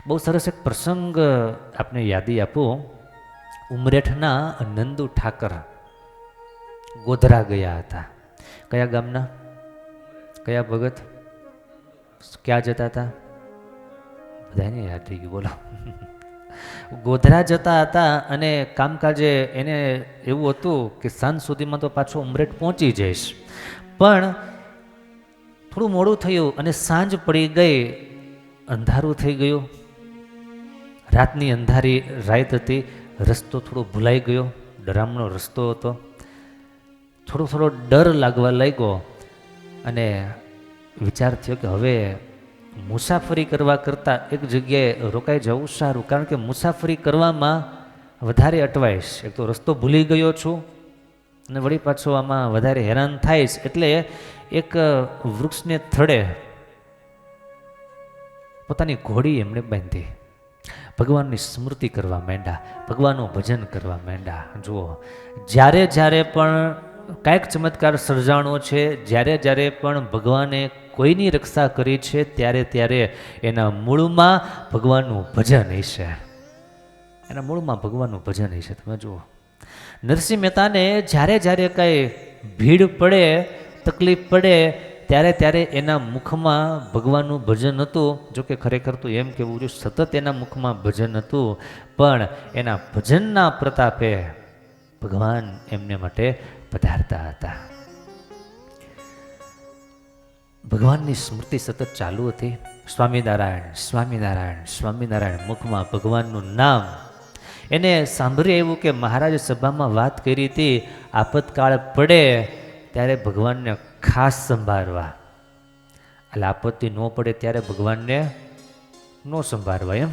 બહુ સરસ એક પ્રસંગ આપને યાદી આપું. ઉમરેઠના નંદુ ઠાકર ગોધરા ગયા હતા. કયા ગામના? કયા ભગત? ક્યાં જતા હતા? બધાને યાદ થઈ ગયું, બોલો. ગોધરા જતા હતા અને કામકાજે એને એવું હતું કે સાંજ સુધીમાં તો પાછો ઉમરેઠ પહોંચી જઈશ, પણ થોડું મોડું થયું અને સાંજ પડી ગઈ, અંધારું થઈ ગયું, રાતની અંધારી રાત હતી, રસ્તો થોડો ભૂલાઈ ગયો, ડરામણો રસ્તો હતો, થોડો ડર લાગવા લાગ્યો અને વિચાર થયો કે હવે મુસાફરી કરવા કરતાં એક જગ્યાએ રોકાઈ જવું સારું, કારણ કે મુસાફરી કરવામાં વધારે અટવાઈશ, એક તો રસ્તો ભૂલી ગયો છું અને વળી પાછો આમાં વધારે હેરાન થાઈશ. એટલે એક વૃક્ષને થડે પોતાની ઘોડી એમણે બાંધી, ભગવાનની સ્મૃતિ કરવા માંડ્યા, ભગવાનનું ભજન કરવા માંડ્યા. જુઓ, જ્યારે જ્યારે પણ કાંઈક ચમત્કાર સર્જાણો છે, જ્યારે જ્યારે પણ ભગવાને કોઈની રક્ષા કરી છે, ત્યારે ત્યારે એના મૂળમાં ભગવાનનું ભજન હશે, એના મૂળમાં ભગવાનનું ભજન હશે. તમે જુઓ, નરસિંહ મહેતાને જ્યારે જ્યારે કાંઈ ભીડ પડે, તકલીફ પડે, ત્યારે ત્યારે એના મુખમાં ભગવાનનું ભજન હતું. જોકે ખરેખર તો એમ કહેવું જોઈએ સતત એના મુખમાં ભજન હતું, પણ એના ભજનના પ્રતાપે ભગવાન એમને માટે પધારતા હતા. ભગવાનની સ્મૃતિ સતત ચાલુ હતી. સ્વામિનારાયણ સ્વામિનારાયણ સ્વામિનારાયણ, મુખમાં ભગવાનનું નામ. એને સાંભળી આવ્યું કે મહારાજ સભામાં વાત કરી હતી, આપતકાળ પડે ત્યારે ભગવાનને ખાસ સંભાળવા, એટલે આપત્તિ ન પડે ત્યારે ભગવાનને ન સંભાળવા. એમ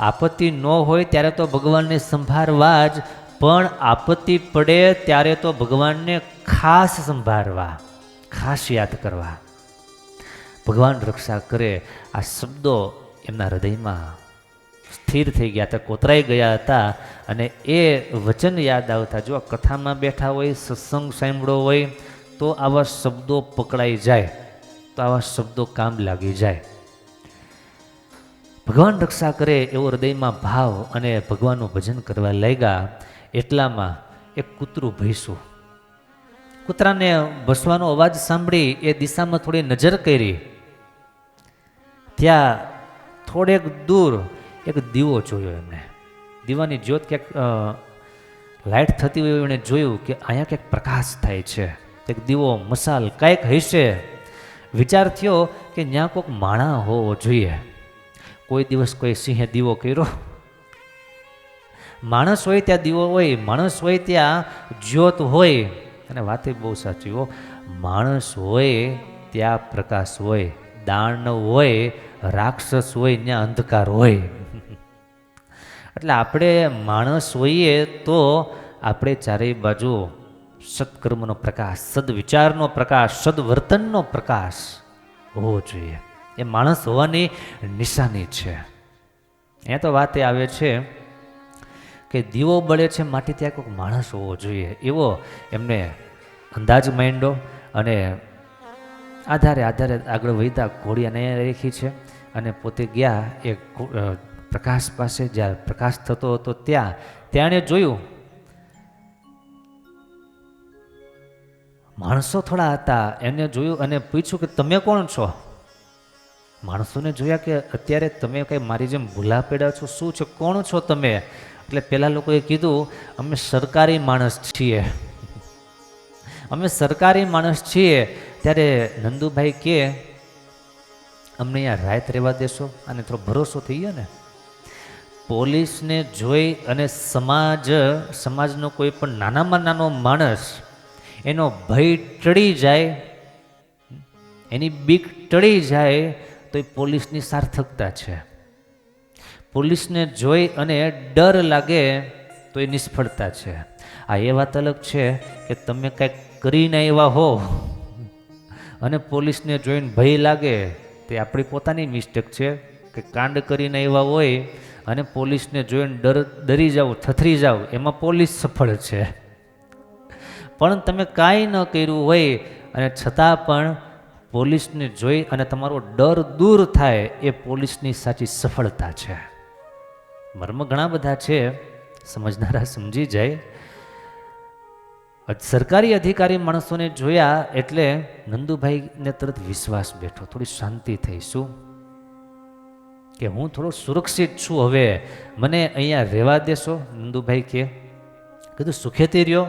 આપત્તિ ન હોય ત્યારે તો ભગવાનને સંભાળવા જ, પણ આપત્તિ પડે ત્યારે તો ભગવાનને ખાસ સંભાળવા, ખાસ યાદ કરવા. ભગવાન રક્ષા કરે, આ શબ્દો એમના હૃદયમાં સ્થિર થઈ ગયા હતા, કોતરાઈ ગયા હતા. અને એ વચન યાદ આવતા, જો કથામાં બેઠા હોય, સત્સંગ સાંભળો હોય તો આવા શબ્દો પકડાઈ જાય, તો આવા શબ્દો કામ લાગી જાય. ભગવાન રક્ષા કરે એવો હૃદયમાં ભાવ અને ભગવાનનું ભજન કરવા લાગ્યા. એટલામાં એક કૂતરું ભસ્યું. કૂતરાને ભસવાનો અવાજ સાંભળી એ દિશામાં થોડી નજર કરી, ત્યાં થોડેક દૂર એક દીવો જોયો. એમને દીવાની જ્યોત ક્યાંક લાઇટ થતી હોય એણે જોયું કે અહીંયા ક્યાંક પ્રકાશ થાય છે, એક દીવો મસાલ કાંઈક હશે. વિચાર થયો કે ત્યાં કોઈક માણા હોવો જોઈએ. કોઈ દિવસ કોઈ સિંહે દીવો કર્યો? માણસ હોય ત્યાં દીવો હોય, માણસ હોય ત્યાં જ્યોત હોય. અને વાત એ બહુ સાચી હો, માણસ હોય ત્યાં પ્રકાશ હોય, દાનવ હોય, રાક્ષસ હોય, ત્યાં અંધકાર હોય. એટલે આપણે માણસ હોઈએ તો આપણે ચારેય બાજુ સત્કર્મનો પ્રકાશ, સદવિચારનો પ્રકાશ, સદવર્તનનો પ્રકાશ હોવો જોઈએ. એ માણસ હોવાની નિશાની છે. એ તો વાત એ આવે છે કે દીવો બળે છે માટે ત્યાં કોઈક માણસ હોવો જોઈએ, એવો એમને અંદાજ માંડ્યો. અને આધારે આગળ વધ્યા. ઘોડી અને રેખી છે અને પોતે ગયા એક પ્રકાશ પાસે. જ્યારે પ્રકાશ થતો હતો ત્યાં જોયું માણસો થોડા હતા. એને જોયું અને પૂછ્યું કે તમે કોણ છો? માણસોને જોયા કે અત્યારે તમે કંઈ મારી જેમ ભૂલા પડ્યા છો, શું છે, કોણ છો તમે? એટલે પેલા લોકોએ કીધું અમે સરકારી માણસ છીએ, અમે સરકારી માણસ છીએ. ત્યારે નંદુભાઈ કે અમને અહીંયા રાત રહેવા દેશો? અને થોડો ભરોસો થઈ ગયો ને. પોલીસને જોઈ અને સમાજનો કોઈ પણ નાનામાં નાનો માણસ એનો ભય ટળી જાય, એની બીક ટળી જાય તો એ પોલીસની સાર્થકતા છે. પોલીસને જોઈ અને ડર લાગે તો એ નિષ્ફળતા છે. આ એ વાત અલગ છે કે તમે કંઈક કરીને આવ્યા હો અને પોલીસને જોઈને ભય લાગે, તે આપણી પોતાની મિસ્ટેક છે કે કાંડ કરીને આવ્યા હોય અને પોલીસને જોઈને ડરી જાઓ, થથરી જાઓ, એમાં પોલીસ સફળ છે. પણ તમે કાંઈ ન કર્યું હોય અને છતાં પણ પોલીસને જોઈ અને તમારો ડર દૂર થાય એ પોલીસની સાચી સફળતા છે. મર્મ ઘણા બધા છે, સમજનારા સમજી જાય. સરકારી અધિકારી માણસોને જોયા એટલે નંદુભાઈને તરત વિશ્વાસ બેઠો, થોડી શાંતિ થઈ. શું કે હું થોડો સુરક્ષિત છું, હવે મને અહીંયા રહેવા દેશો? નંદુભાઈ કે કીધું સુખેથી રહ્યો,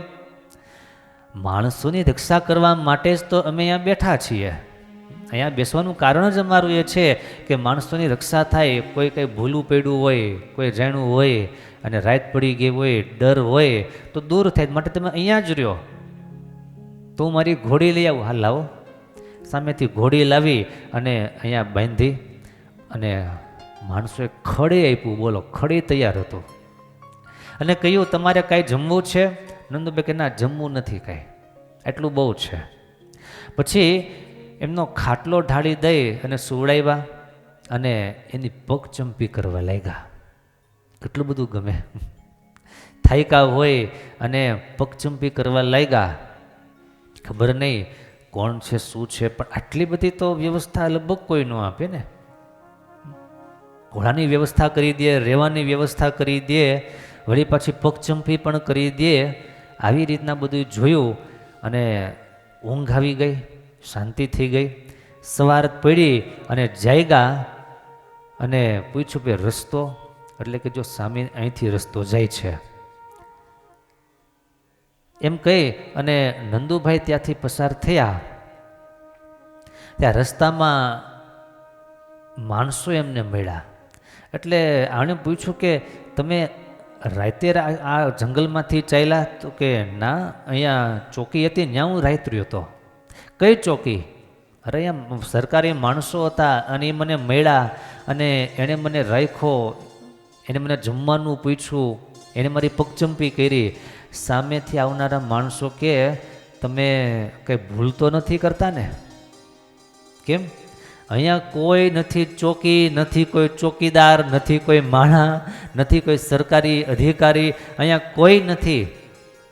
માણસોની રક્ષા કરવા માટે જ તો અમે અહીંયા બેઠા છીએ. અહીંયા બેસવાનું કારણ જ અમારું એ છે કે માણસોની રક્ષા થાય. કોઈ કંઈ ભૂલું પડ્યું હોય, કોઈ જાણ્યું હોય અને રાત પડી ગઈ હોય, ડર હોય તો દૂર થાય, માટે તમે અહીંયા જ રહ્યો. તો હું મારી ઘોડી લઈ આવું. હા લાવો. સામેથી ઘોડી લાવી અને અહીંયા બાંધી અને માણસોએ ખડે આપ્યું. બોલો, ખડે તૈયાર હતું અને કહ્યું તમારે કાંઈ જમવું છે? નંદુભાઈ કે ના, જમવું નથી કાંઈ, એટલું બહુ છે. પછી એમનો ખાટલો ઢાળી દઈ અને સુવડાવ્યા અને એની પગચંપી કરવા લાગ્યા. કેટલું બધું ગમે, થાયકા હોય અને પગચંપી કરવા લાગ્યા. ખબર નહીં કોણ છે શું છે, પણ આટલી બધી તો વ્યવસ્થા લગભગ કોઈ ન આપે ને. ઘોડાની વ્યવસ્થા કરી દે, રહેવાની વ્યવસ્થા કરી દે, વળી પાછી પગચંપી પણ કરી દે. આવી રીતના બધું જોયું અને ઊંઘ આવી ગઈ, શાંતિ થઈ ગઈ. સવાર પડી અને જાગ્યા અને પૂછ્યું કે રસ્તો, એટલે કે જો સામે અહીંથી રસ્તો જાય છે એમ કહી અને નંદુભાઈ ત્યાંથી પસાર થયા. ત્યાં રસ્તામાં માણસો એમને મળ્યા. એટલે આણે પૂછ્યું કે તમે રાતે આ જંગલમાંથી ચાલ્યા? તો કે ના, અહીંયા ચોકી હતી, ત્યાં હું રાત રહ્યો હતો. કઈ ચોકી? અરે અહીંયા સરકારી માણસો હતા અને એ મને મળ્યા અને એણે મને રાખ્યો, એને મને જમવાનું પૂછ્યું, એને મારી પગચંપી કરી. સામેથી આવનારા માણસો કે તમે કંઈ ભૂલ તો નથી કરતા ને? કેમ? અહીંયા કોઈ નથી ચોકી, નથી કોઈ ચોકીદાર, નથી કોઈ માણા, નથી કોઈ સરકારી અધિકારી, અહીંયા કોઈ નથી.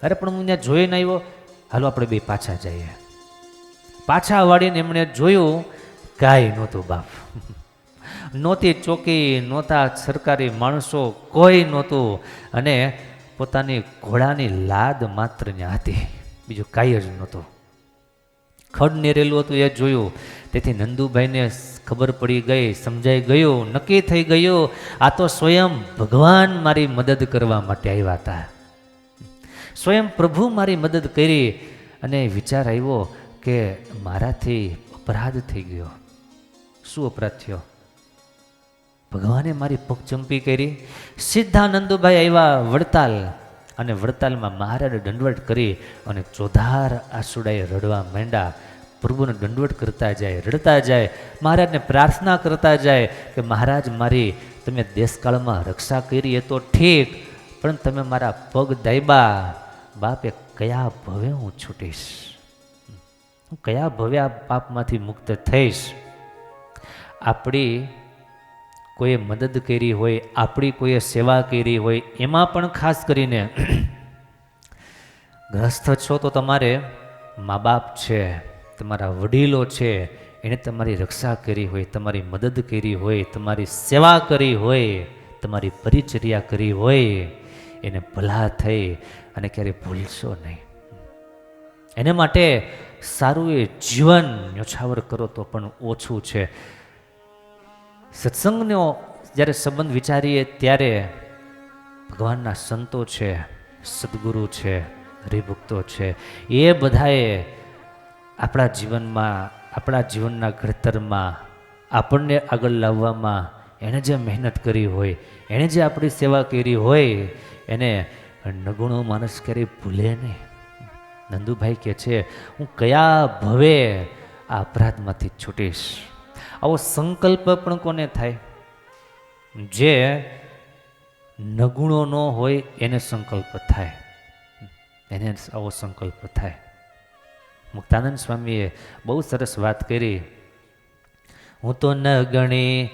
અરે પણ હું ત્યાં જોઈને આવ્યો. હાલો આપણે બે પાછા જઈએ. પાછા વાળીને એમણે જોયું, કાંઈ નહોતું બાપ. નહોતી ચોકી, નહોતા સરકારી માણસો, કોઈ નહોતું. અને પોતાની ઘોડાની લાદ માત્ર ત્યાં હતી, બીજું કાંઈ જ નહોતું. ખડ નેરેલું હતું એ જોયું. તેથી નંદુભાઈને ખબર પડી ગઈ, સમજાઈ ગયું, નક્કી થઈ ગયું આ તો સ્વયં ભગવાન મારી મદદ કરવા માટે આવ્યા હતા. સ્વયં પ્રભુ મારી મદદ કરી. અને વિચાર આવ્યો કે મારાથી અપરાધ થઈ ગયો. શું અપરાધ થયો? ભગવાને મારી પગચંપી કરી. સીધા નંદુભાઈ આવ્યા વડતાલ અને વડતાલમાં મહારાજે દંડવટ કરી અને ચોધાર આંસુડાએ રડવા માંડ્યા. પ્રભુને દંડવટ કરતા જાય, રડતા જાય, મહારાજને પ્રાર્થના કરતા જાય કે મહારાજ મારી તમે દેશકાળમાં રક્ષા કરી એ તો ઠીક, પણ તમે મારા પગ દાયબા. બાપે કયા ભવે હું છૂટીશ? હું કયા ભવે આ પાપમાંથી મુક્ત થઈશ? આપણી કોઈએ મદદ કરી હોય, આપણી કોઈએ સેવા કરી હોય, એમાં પણ ખાસ કરીને ગ્રસ્ત છો તો તમારે મા બાપ છે, તમારા વડીલો છે, એણે તમારી રક્ષા કરી હોય, તમારી મદદ કરી હોય, તમારી સેવા કરી હોય, તમારી પરિચર્યા કરી હોય, એને ભલા થઈ અને ક્યારેય ભૂલશો નહીં. એને માટે સારું એ જીવન ન્યોછાવર કરો તો પણ ઓછું છે. સત્સંગનો જ્યારે સંબંધ વિચારીએ ત્યારે ભગવાનના સંતો છે, સદગુરુ છે, હરિભક્તો છે, એ બધાએ આપણા જીવનમાં, આપણા જીવનના ઘડતરમાં, આપણને આગળ લાવવામાં એણે જે મહેનત કરી હોય, એણે જે આપણી સેવા કરી હોય, એને નગુણો માણસ ક્યારેય ભૂલે નહીં. નંદુભાઈ કહે છે હું કયા ભવે આ અપરાધમાંથી છૂટીશ. આવો સંકલ્પ પણ કોને થાય? જે નગુણો ન હોય એને સંકલ્પ થાય, એને આવો સંકલ્પ થાય. મુક્તાનંદ સ્વામીએ બહુ સરસ વાત કરી. હું તો ન ગણી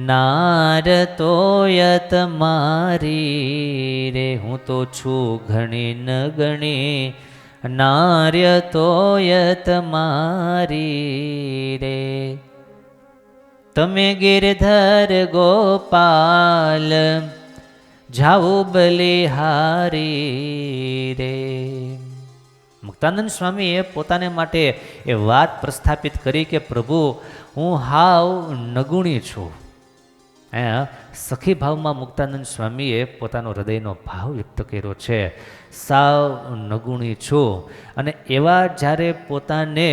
નાર તોયત મારી રે, હું તો છું ઘણી ન ગણી નાર્ય તોય તમારી રે. તમે ગિરધર ગોપાલ જાઓ બલિહારી રે. મુક્તાનંદ સ્વામીએ પોતાને માટે એ વાત પ્રસ્થાપિત કરી કે પ્રભુ હું હાવ નગુણી છું. સખી ભાવમાં મુક્તાનંદ સ્વામીએ પોતાનો હૃદયનો ભાવ વ્યક્ત કર્યો છે. સાવ નગુણી છું. અને એવા જ્યારે પોતાને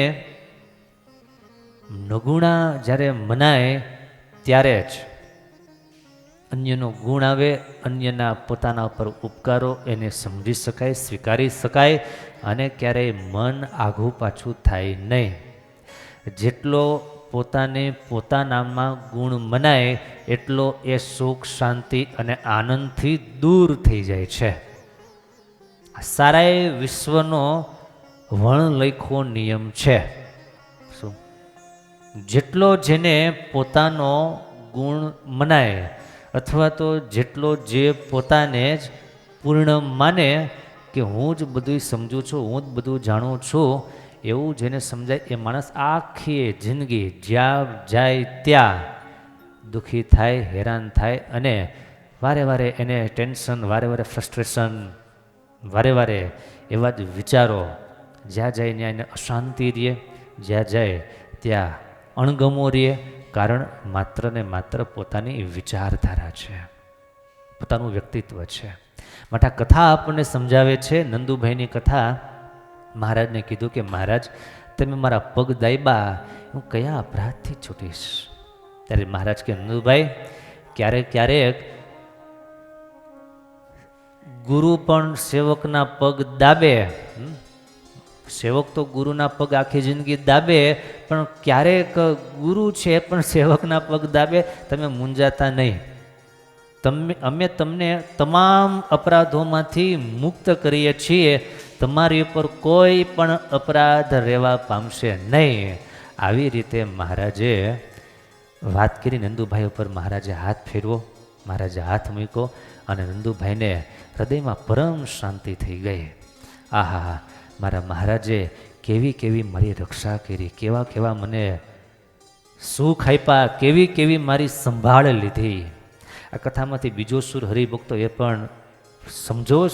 નગુણા જ્યારે મનાય ત્યારે જ અન્યનો ગુણ આવે, અન્યના પોતાના ઉપર ઉપકારો એને સમજી શકાય, સ્વીકારી શકાય અને ક્યારેય મન આઘું પાછું થાય નહીં. જેટલો પોતાને પોતાનામાં ગુણ મનાય એટલો એ સુખ, શાંતિ અને આનંદથી દૂર થઈ જાય છે. સારાએ વિશ્વનો વણલખો નિયમ છે. શું? જેટલો જેને પોતાનો ગુણ મનાય અથવા તો જેટલો જે પોતાને જ પૂર્ણ માને કે હું જ બધું સમજું છું, હું જ બધું જાણું છું, એવું જેને સમજાય એ માણસ આખી જિંદગી જ્યાં જાય ત્યાં દુઃખી થાય, હેરાન થાય અને વારે વારે એને ટેન્શન, વારે વારે ફ્રસ્ટ્રેશન, વારે વારે એવા જ વિચારો, જ્યાં જાય ત્યાં એને અશાંતિ રહે, જ્યાં જાય ત્યાં અણગમો રહે. કારણ માત્ર ને માત્ર પોતાની વિચારધારા છે, પોતાનું વ્યક્તિત્વ છે. માટે આ કથા આપણને સમજાવે છે. નંદુભાઈની કથા. મહારાજને કીધું કે મહારાજ તમે મારા પગ દાયબા, હું કયા અપરાધથી છૂટીશ? ત્યારે મહારાજ કે નંદુભાઈ ક્યારેક ક્યારેક ગુરુ પણ સેવકના પગ દાબે. સેવક તો ગુરુના પગ આખી જિંદગી દાબે, પણ ક્યારેક ગુરુ છે પણ સેવકના પગ દાબે. તમે મૂંઝાતા નહીં. અમે તમને તમામ અપરાધોમાંથી મુક્ત કરીએ છીએ. તમારી ઉપર કોઈ પણ અપરાધ રહેવા પામશે નહીં. આવી રીતે મહારાજે વાત કરી. નંદુભાઈ ઉપર મહારાજે હાથ ફેરવો, મહારાજે હાથ મૂક્યો અને નંદુભાઈને હૃદયમાં પરમ શાંતિ થઈ ગઈ. આહા, મારા મહારાજે કેવી કેવી મારી રક્ષા કરી, કેવા કેવા મને સુખ આપ્યા, કેવી કેવી મારી સંભાળ લીધી. આ કથામાંથી બીજો સુર હરિભક્તો એ પણ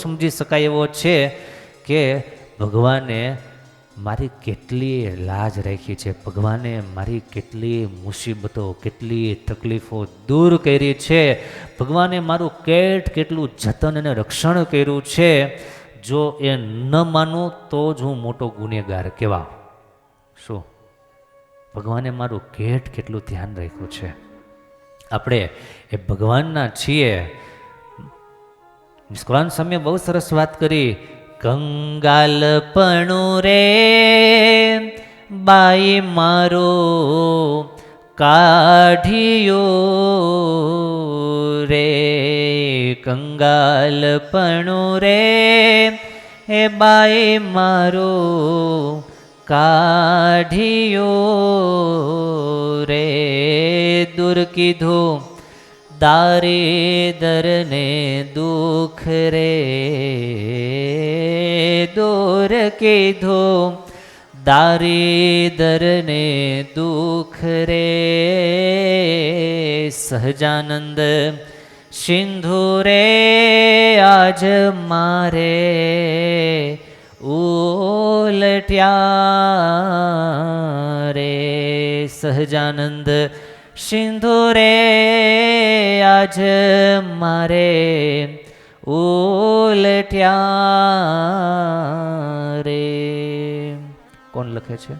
સમજી શકાય એવો છે કે ભગવાને મારી કેટલી લાજ રાખી છે, ભગવાને મારી કેટલી મુસીબતો, કેટલી તકલીફો દૂર કરી છે, ભગવાને મારું કેટલું જતન અને રક્ષણ કર્યું છે. જો એ ન માનું તો જ હું મોટો ગુનેગાર કહેવાઉં. શું? ભગવાને મારું કેટલું ધ્યાન રાખ્યું છે. આપણે એ ભગવાનના છીએ. નિષ્કુળાન સ્વામીએ બહુ સરસ વાત કરી. કંગાલપણું રે બાઈ મારો કાઢિયો રે, કંગાલપણું રે એ બાઈ મારો કાઢિયો રે. દૂર કીધું દારિદરને દુઃખ રે, દૂર કીધું દારિદરને દુઃખ રે. સહજાનંદ સિંધુ રે આજ મારે ઉલટ્યા રે. સહજાનંદ સિંધુ રે આજ મારે ઉલટ્યા રે. કોણ લખે છે?